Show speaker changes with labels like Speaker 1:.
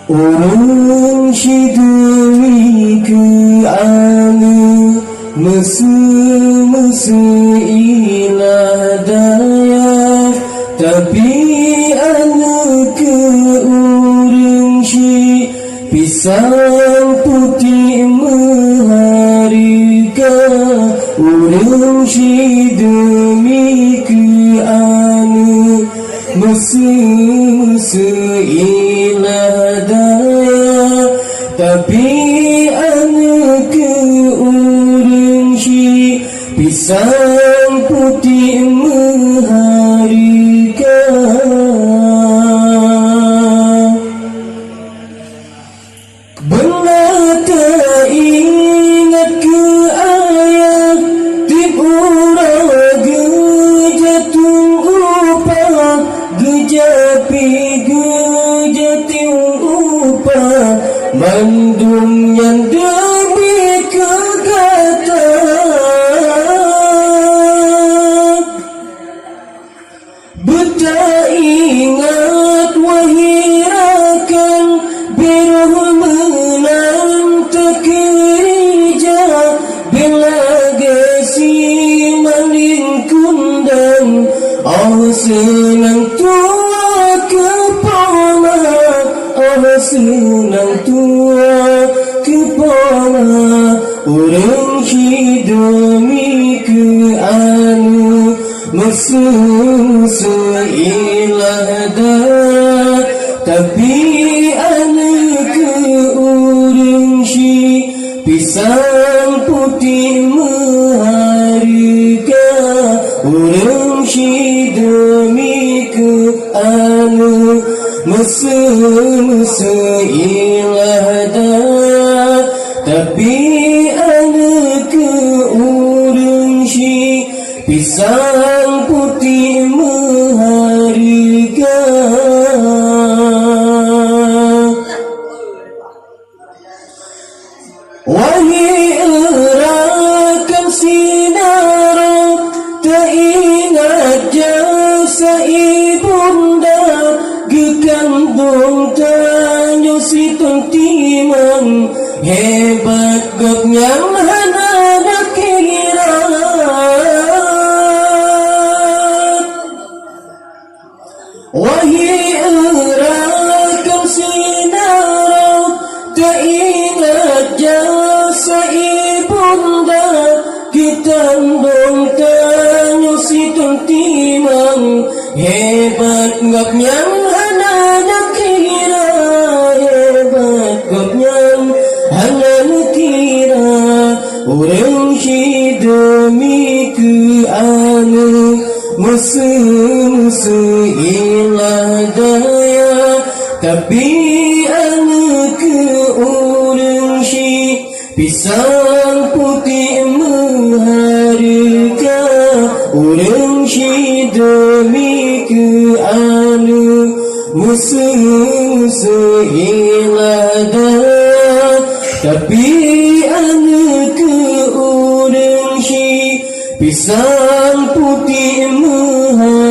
Speaker 1: Orang demi ke anu Mese ilah daya Tapi anu ke orang pisang putih meharga Orang demi ke anu Mese ilah daya Tapi anu ke orang pisang putih meharga Benar tak ingat ke ayat Tip urang gejatung upah Gejapi gejating upah Bandung yang demi kegata Betak ingat wahirakan Biruh menang terkerja Bila gesi maling kundang Oh senang tua kepala Oh senang tua kepala Orang demi ke anu Mese ilah daya Tapi anu ke orang pisang putih meharga Orang demi ke anu Mese ilah daya Tapi anu ke orang pisang putih meharga Wahai erakam sinara Tak ingat jasa ibunda Gekandung tanyo si timang Hebat gopnyang hana nak kira Wahai erakam sinara Tak ingat jasa ibunda Kitandong tanyo si timang Hebat gopnyang hana nak kira Hebat gopnyang hana nak kira Orang demi ke anu Mese ilah daya Tapi anu ke orang pisang putih meharga Orang demi ke anu Mese ilah daya Tapi anu ke orang pisang putih meharga